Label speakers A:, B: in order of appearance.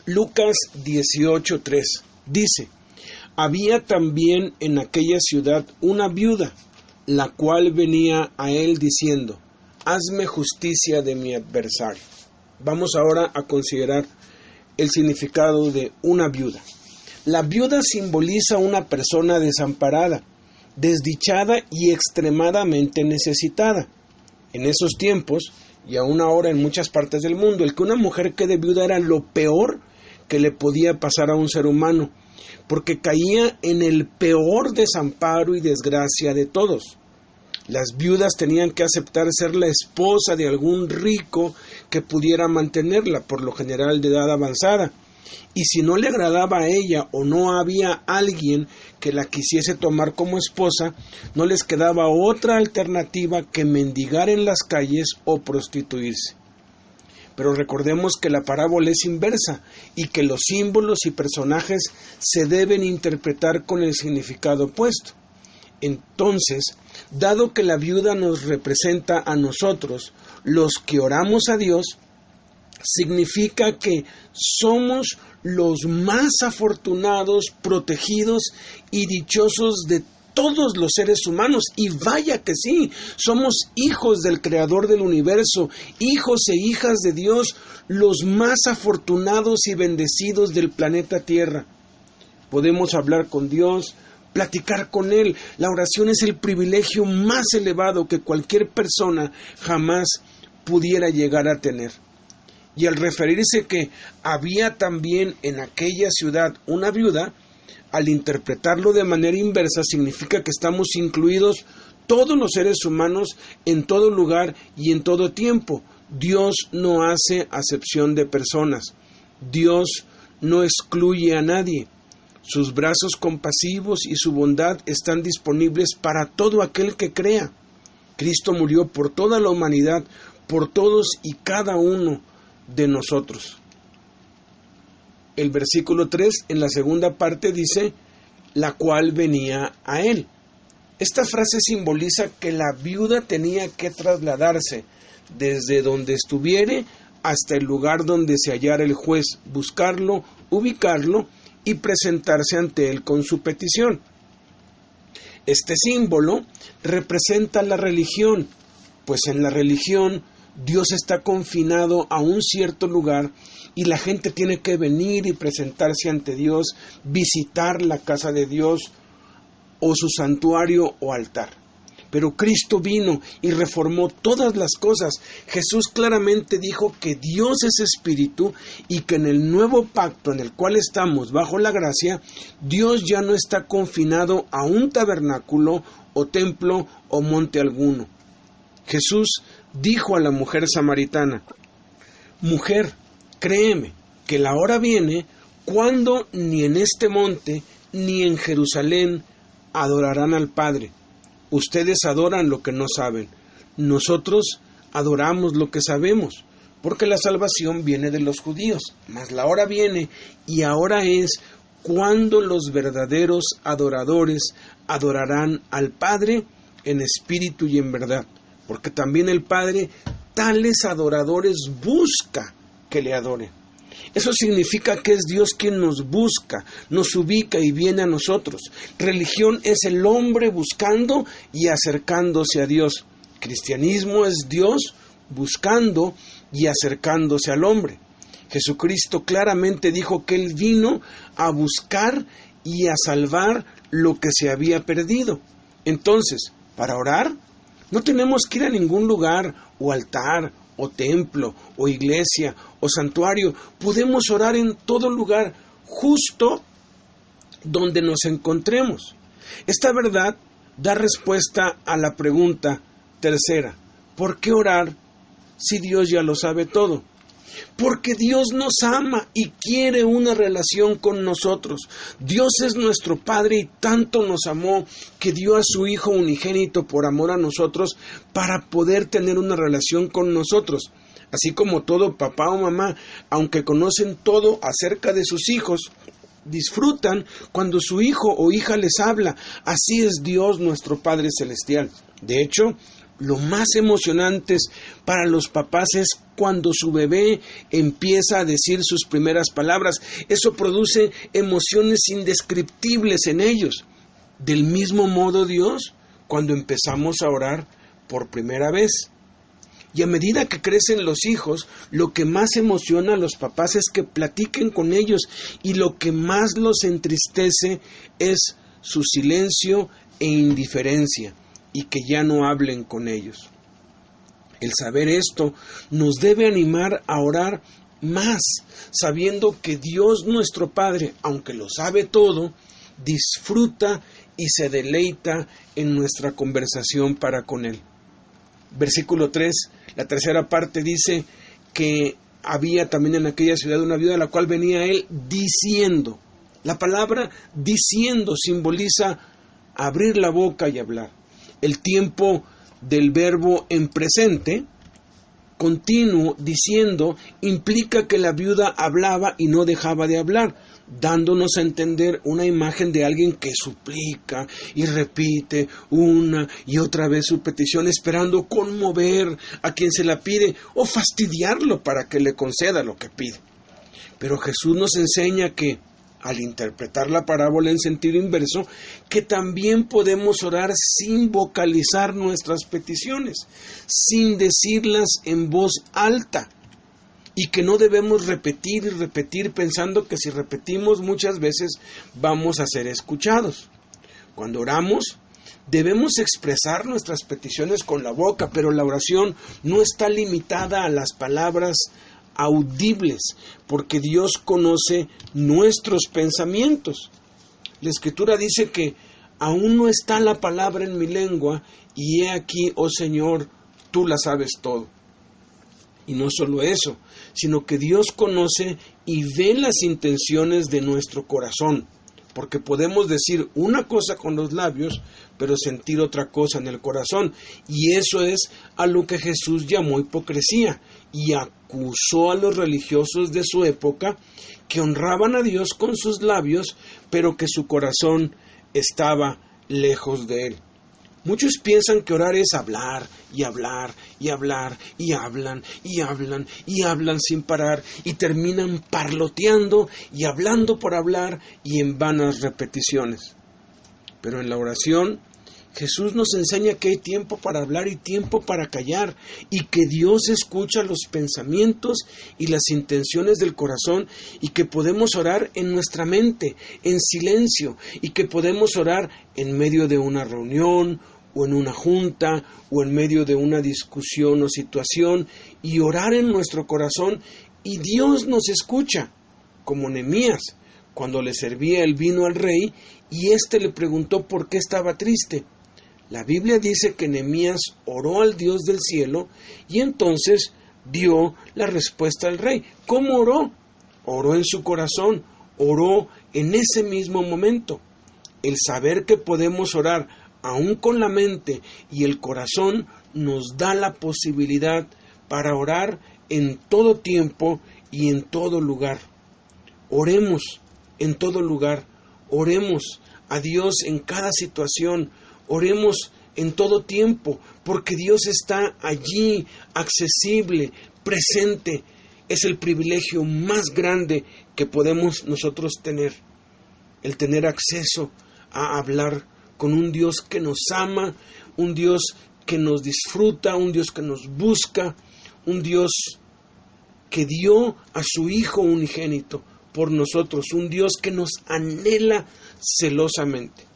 A: Lucas 18:3 dice: había también en aquella ciudad una viuda, la cual venía a él diciendo: hazme justicia de mi adversario. Vamos ahora a considerar el significado de una viuda. La viuda simboliza una persona desamparada, desdichada y extremadamente necesitada. En esos tiempos, y aún ahora en muchas partes del mundo, el que una mujer quede viuda era lo peor que le podía pasar a un ser humano, porque caía en el peor desamparo y desgracia de todos. Las viudas tenían que aceptar ser la esposa de algún rico que pudiera mantenerla, por lo general de edad avanzada. Y si no le agradaba a ella o no había alguien que la quisiese tomar como esposa, no les quedaba otra alternativa que mendigar en las calles o prostituirse. Pero recordemos que la parábola es inversa y que los símbolos y personajes se deben interpretar con el significado opuesto. Entonces, dado que la viuda nos representa a nosotros, los que oramos a Dios, significa que somos los más afortunados, protegidos y dichosos de todos los seres humanos. Y vaya que sí, somos hijos del Creador del universo, hijos e hijas de Dios, los más afortunados y bendecidos del planeta Tierra. Podemos hablar con Dios, platicar con Él. La oración es el privilegio más elevado que cualquier persona jamás pudiera llegar a tener. Y al referirse que había también en aquella ciudad una viuda, al interpretarlo de manera inversa significa que estamos incluidos todos los seres humanos en todo lugar y en todo tiempo. Dios no hace acepción de personas. Dios no excluye a nadie. Sus brazos compasivos y su bondad están disponibles para todo aquel que crea. Cristo murió por toda la humanidad, por todos y cada uno de nosotros. El versículo 3 en la segunda parte dice: la cual venía a él. Esta frase simboliza que la viuda tenía que trasladarse desde donde estuviere hasta el lugar donde se hallara el juez, buscarlo, ubicarlo y presentarse ante él con su petición. Este símbolo representa la religión, pues en la religión Dios está confinado a un cierto lugar y la gente tiene que venir y presentarse ante Dios, visitar la casa de Dios o su santuario o altar. Pero Cristo vino y reformó todas las cosas. Jesús claramente dijo que Dios es espíritu y que en el nuevo pacto en el cual estamos bajo la gracia, Dios ya no está confinado a un tabernáculo o templo o monte alguno. Jesús dijo a la mujer samaritana: mujer, créeme que la hora viene cuando ni en este monte ni en Jerusalén adorarán al Padre. Ustedes adoran lo que no saben. Nosotros adoramos lo que sabemos, porque la salvación viene de los judíos. Mas la hora viene, y ahora es, cuando los verdaderos adoradores adorarán al Padre en espíritu y en verdad. Porque también el Padre tales adoradores busca que le adoren. Eso significa que es Dios quien nos busca, nos ubica y viene a nosotros. Religión es el hombre buscando y acercándose a Dios. Cristianismo es Dios buscando y acercándose al hombre. Jesucristo claramente dijo que Él vino a buscar y a salvar lo que se había perdido. Entonces, para orar, no tenemos que ir a ningún lugar o altar o templo o iglesia o santuario. Podemos orar en todo lugar, justo donde nos encontremos. Esta verdad da respuesta a la pregunta tercera: ¿por qué orar si Dios ya lo sabe todo? Porque Dios nos ama y quiere una relación con nosotros. Dios es nuestro Padre y tanto nos amó que dio a su Hijo unigénito por amor a nosotros para poder tener una relación con nosotros. Así como todo papá o mamá, aunque conocen todo acerca de sus hijos, disfrutan cuando su hijo o hija les habla. Así es Dios nuestro Padre Celestial. De hecho, lo más emocionante para los papás es cuando su bebé empieza a decir sus primeras palabras. Eso produce emociones indescriptibles en ellos. Del mismo modo Dios, cuando empezamos a orar por primera vez. Y a medida que crecen los hijos, lo que más emociona a los papás es que platiquen con ellos, y lo que más los entristece es su silencio e indiferencia, y que ya no hablen con ellos. El saber esto nos debe animar a orar más, sabiendo que Dios nuestro Padre, aunque lo sabe todo, disfruta y se deleita en nuestra conversación para con Él. Versículo 3, la tercera parte dice que había también en aquella ciudad una viuda a la cual venía Él diciendo. La palabra diciendo simboliza abrir la boca y hablar. El tiempo del verbo en presente, continuo, diciendo, implica que la viuda hablaba y no dejaba de hablar, dándonos a entender una imagen de alguien que suplica y repite una y otra vez su petición, esperando conmover a quien se la pide o fastidiarlo para que le conceda lo que pide. Pero Jesús nos enseña que, al interpretar la parábola en sentido inverso, que también podemos orar sin vocalizar nuestras peticiones, sin decirlas en voz alta, y que no debemos repetir y repetir pensando que si repetimos muchas veces vamos a ser escuchados. Cuando oramos, debemos expresar nuestras peticiones con la boca, pero la oración no está limitada a las palabras audibles, porque Dios conoce nuestros pensamientos. La Escritura dice que aún no está la palabra en mi lengua, y he aquí, oh Señor, tú la sabes todo. Y no solo eso, sino que Dios conoce y ve las intenciones de nuestro corazón, porque podemos decir una cosa con los labios, pero sentir otra cosa en el corazón, y eso es a lo que Jesús llamó hipocresía, y acusó a los religiosos de su época que honraban a Dios con sus labios, pero que su corazón estaba lejos de Él. Muchos piensan que orar es hablar y hablar y hablar y hablan y hablan y hablan sin parar, y terminan parloteando y hablando por hablar y en vanas repeticiones. Pero en la oración Jesús nos enseña que hay tiempo para hablar y tiempo para callar, y que Dios escucha los pensamientos y las intenciones del corazón, y que podemos orar en nuestra mente, en silencio, y que podemos orar en medio de una reunión, o en una junta, o en medio de una discusión o situación, y orar en nuestro corazón, y Dios nos escucha, como Nehemías, cuando le servía el vino al rey, y éste le preguntó por qué estaba triste. La Biblia dice que Nehemías oró al Dios del cielo, y entonces dio la respuesta al rey. ¿Cómo oró? Oró en su corazón, oró en ese mismo momento. El saber que podemos orar aún con la mente y el corazón nos da la posibilidad para orar en todo tiempo y en todo lugar. Oremos en todo lugar, oremos a Dios en cada situación, oremos en todo tiempo, porque Dios está allí, accesible, presente. Es el privilegio más grande que podemos nosotros tener, el tener acceso a hablar con un Dios que nos ama, un Dios que nos disfruta, un Dios que nos busca, un Dios que dio a su Hijo unigénito por nosotros, un Dios que nos anhela celosamente.